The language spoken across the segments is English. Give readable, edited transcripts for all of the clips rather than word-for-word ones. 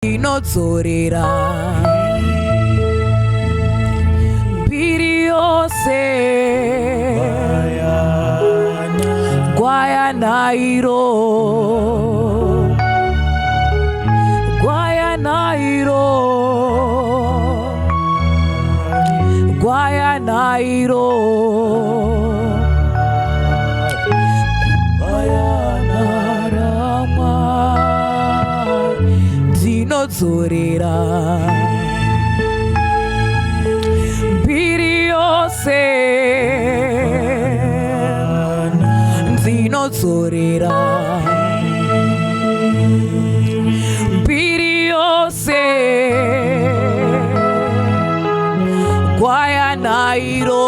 inodzorera mbiri yose gwayanairo gwayanairo gwayanairo dzorera mbiri yose dzinodzorera mbiri yose gwayanairo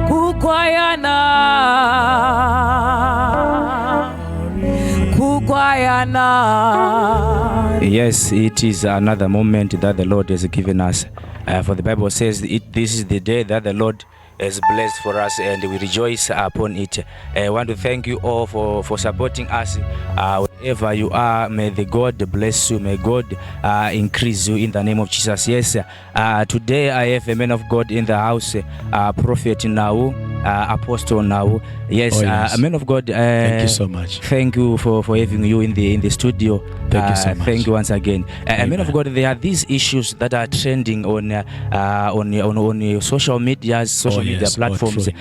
kugwayana Yes, it is another moment that the Lord has given us. For the Bible says this is the day that the Lord has blessed for us, and we rejoice upon it. I want to thank you all for supporting us wherever you are. May the God bless you. May God increase you in the name of Jesus. Yes, today I have a man of God in the house, Prophet Nhau, Apostle Nhau. Yes, a man of God. Thank you so much. Thank you for having you in the studio. Thank you so much. Thank you once again. Man of God, there are these issues that are trending on social media platforms. True.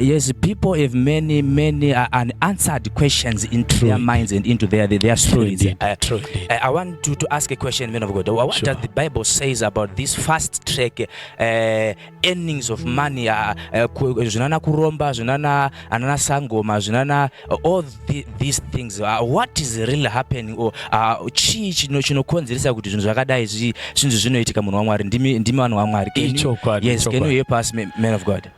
Yes, people have many unanswered questions into their minds and into their spirits. True. I want to ask a question, man of God. What does the Bible says about this fast track earnings of money? Zunana kuromba, zunana anana sangoma, zunana all these things. What is really happening? Or chi chinokonzeresa kuti zvinhu zvakadai zvinhu zvinoitika munhu waMwari ndimi vanhu vaMwari. Yes, can you help us, man of God?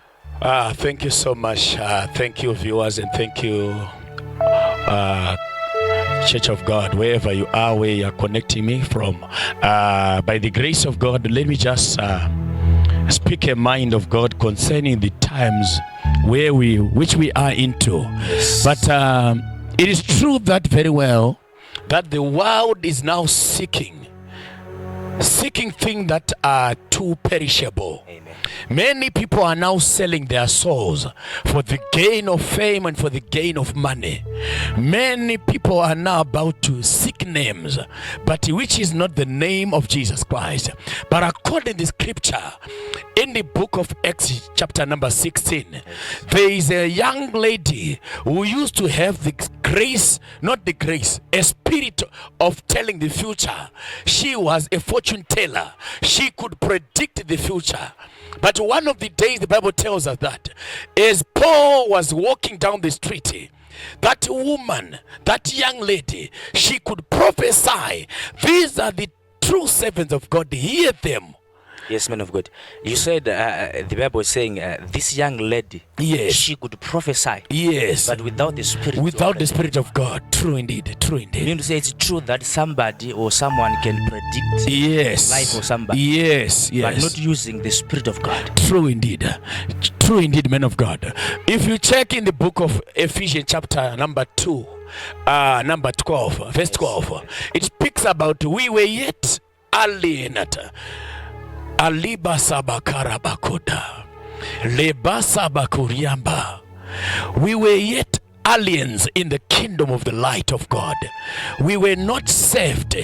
Thank you so much. Thank you, viewers, and thank you, Church of God, wherever you are, where you are connecting me from. By the grace of God, let me just speak a mind of God concerning the times which we are into. Yes. But it is true that very well that the world is now seeking things that are too perishable. Amen. Many people are now selling their souls for the gain of fame and for the gain of money. Many people are now about to seek names, but which is not the name of Jesus Christ. But according to the scripture, in the book of Acts chapter number 16, there is a young lady who used to have the grace, a spirit of telling the future. She was a fortune teller. She could predict the future. But one of the days, the Bible tells us that as Paul was walking down the street, that woman, that young lady, she could prophesy. These are the true servants of God. Hear them. Yes, man of God. You said the Bible is saying this young lady, yes, she could prophesy. Yes, but without the Spirit. Without the Spirit of God. True indeed. You mean to say it's true that somebody or someone can predict life of somebody? Yes. But not using the Spirit of God. True indeed, man of God. If you check in the book of Ephesians chapter number 2, number 12, verse 12, it speaks about we were yet alienate. Aliba sabakara bakoda, lebasa bakuriamba. We were yet aliens in the kingdom of the light of God. We were not saved,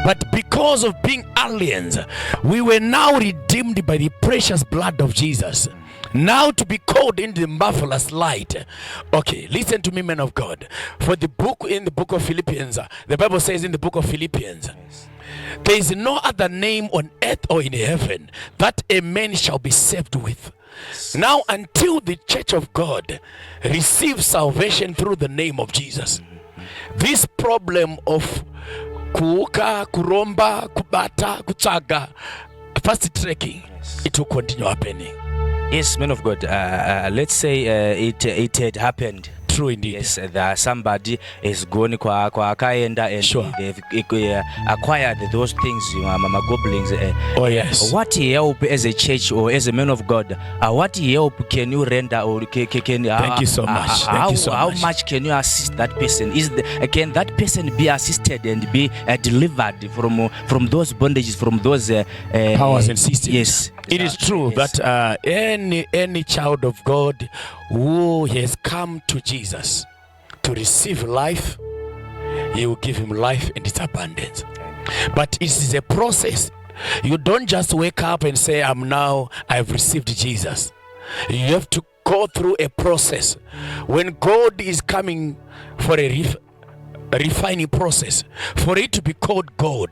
but because of being aliens, we were now redeemed by the precious blood of Jesus. Now to be called in the marvelous light. Okay, listen to me, man of God. For the book in the book of Philippians, the Bible says in the book of Philippians, there is no other name on earth or in heaven that a man shall be saved with. Now, until the church of God receives salvation through the name of Jesus, this problem of kuuka, kuromba, kubata, kutsaga, fast trekking, it will continue happening. Yes, man of God. Let's say it had happened. True indeed. Yes, somebody is going kwa akaenda and Sure. they've acquired those things, mama goblins. Oh yes. What help as a church or as a man of God? What help can you render or can Thank you so much. Thank you so how much. much can you assist that person? Can that person be assisted and be delivered from those bondages, from those Powers and systems. Yes, It is true yes. that any child of God who has come to Jesus to receive life, He will give him life and its abundance. But it is a process. You don't just wake up and say, I've received Jesus. You have to go through a process. When God is coming for a refining process, for it to be called God,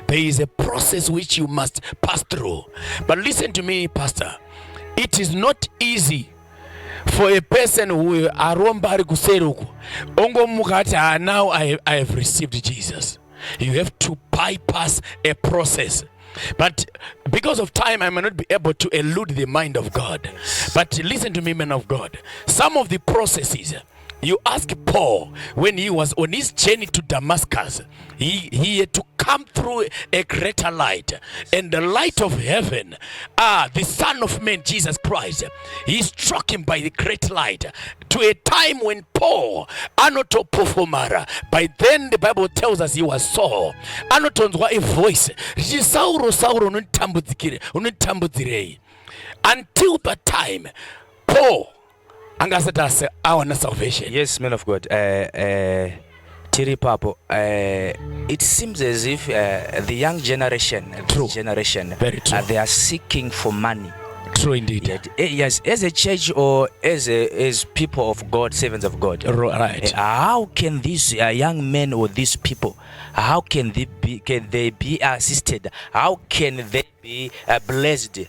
there is a process which you must pass through. But listen to me, Pastor. It is not easy for a person who aromba kuseruku ongo mukati now I have received Jesus. You have to bypass a process. But because of time, I may not be able to elude the mind of God. But listen to me, men of God. Some of the processes, you ask Paul when he was on his journey to Damascus, he had to come through a greater light, and the light of heaven, the Son of Man, Jesus Christ, he struck him by the great light to a time when Paul anotopofomara. By then the Bible tells us he was Saul. Anotonzwa a voice, Sauro Sauro untambudzirei. Until that time, Paul angasatase our salvation. Yes, man of God. Tiri Papo, it seems as if the young generation, Very true. they are seeking for money. True indeed. Yes, as a church or as people of God, servants of God. Right. How can these young men or these people, how can they be assisted? How can they be blessed?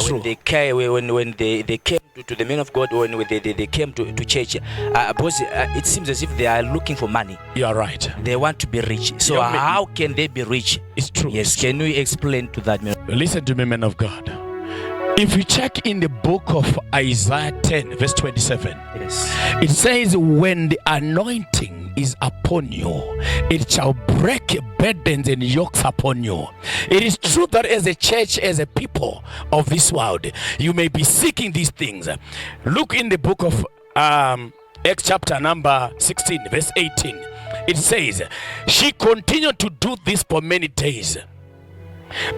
When they came, when they came to the men of God, when they came to church, because it seems as if they are looking for money. You are right. They want to be rich. So how can they be rich? It's true. Yes, can we explain to that? Listen to me, men of God. If you check in the book of Isaiah 10, verse 27, Yes. it says, when the anointing is upon you, it shall break burdens and yokes upon you. It is true that as a church, as a people of this world, you may be seeking these things. Look in the book of Acts chapter number 16, verse 18. It says, she continued to do this for many days.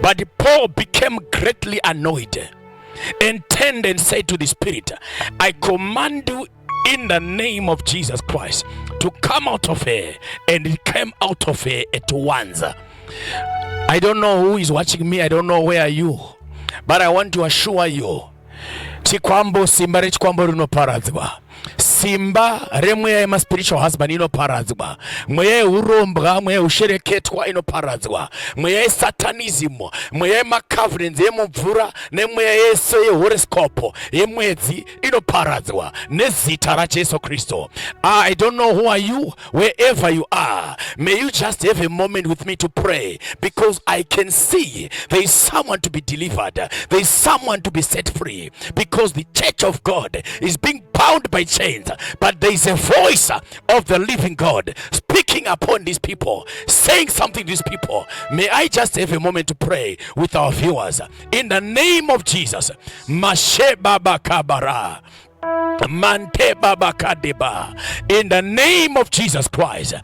But Paul became greatly annoyed and turned and said to the Spirit, I command you in the name of Jesus Christ to come out of her. And it came out of her at once. I don't know who is watching me. I don't know where are you, but I want to assure you, chikwambo simba rechikwambo rinoparadzwa. Simba remweya yema spiritual husband inoparadzwa. Mweya yeUrombwa, mweya yeushereketwa inoparadzwa. Mweya yesatanism, mweya yemacovenants yemumvura, nemweya yese yehoroscope yemwedzi inoparadzwa nezita raJesu Kristo. I don't know who are you, wherever you are. May you just have a moment with me to pray, because I can see there is someone to be delivered. There is someone to be set free, because the church of God is being bound by chains, but there is a voice of the living God speaking upon these people, saying something to these people. May I just have a moment to pray with our viewers in the name of Jesus. Mashe Baba Kabara. Mante Baba Kadeba. In the name of Jesus Christ,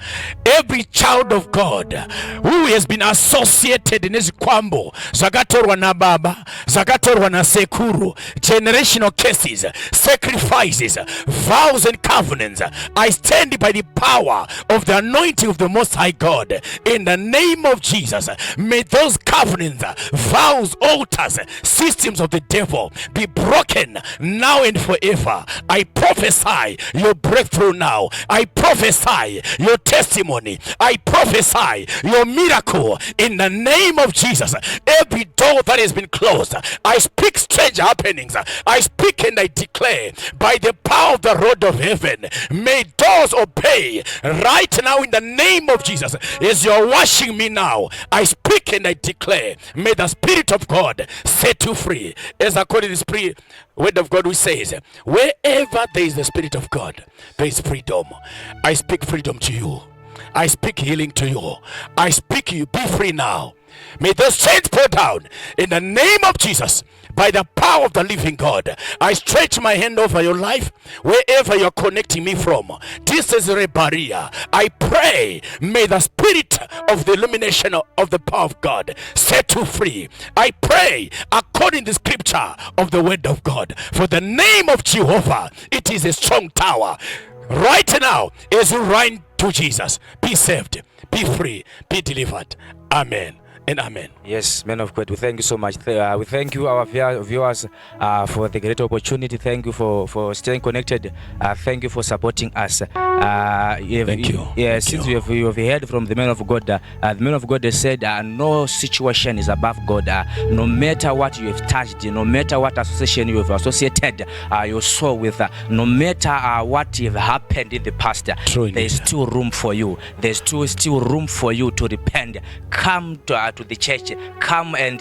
every child of God who has been associated in this kwambo zakatorwa na baba, zakatorwa na sekuru, generational cases, sacrifices, vows and covenants, I stand by the power of the anointing of the Most High God. In the name of Jesus, may those covenants, vows, altars, systems of the devil be broken now and forever. I prophesy your breakthrough now. I prophesy your testimony. I prophesy your miracle in the name of Jesus. Every door that has been closed, I speak strange happenings. I speak and I declare by the power of the rod of heaven, may doors obey right now in the name of Jesus. As you're washing me now, I speak and I declare, may the Spirit of God set you free. As according to the Spirit, word of God which says, wherever there is the Spirit of God, there is freedom. I speak freedom to you. I speak healing to you. I speak you, be free now. May those chains pull down in the name of Jesus. By the power of the living God, I stretch my hand over your life, wherever you're connecting me from. This is a barrier. I pray, may the spirit of the illumination of the power of God set you free. I pray according to the scripture of the word of God. For the name of Jehovah, it is a strong tower. Right now, as you run to Jesus, be saved, be free, be delivered. Amen. And amen. Yes, men of God, we thank you so much. We thank you, our viewers, for the great opportunity. Thank you for staying connected. Thank you for supporting us. Thank you. Yeah, since you have heard from the men of God, the men of God, they said no situation is above God. No matter what you have touched, no matter what association you have associated your soul with, no matter what have happened in the past, there's still room for you. There's still room for you to repent. Come to the church. Come and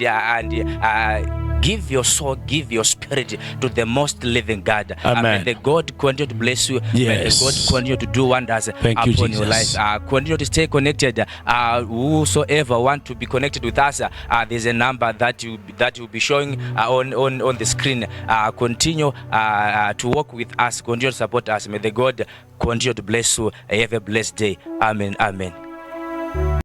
give your soul, give your spirit to the most living God. Amen. May the God continue to bless you. Yes. May the God continue to do wonders upon your life. Continue to stay connected. Whosoever want to be connected with us, there's a number that will be showing on the screen. Continue to work with us. Continue to support us. May the God continue to bless you. Have a blessed day. Amen. Amen.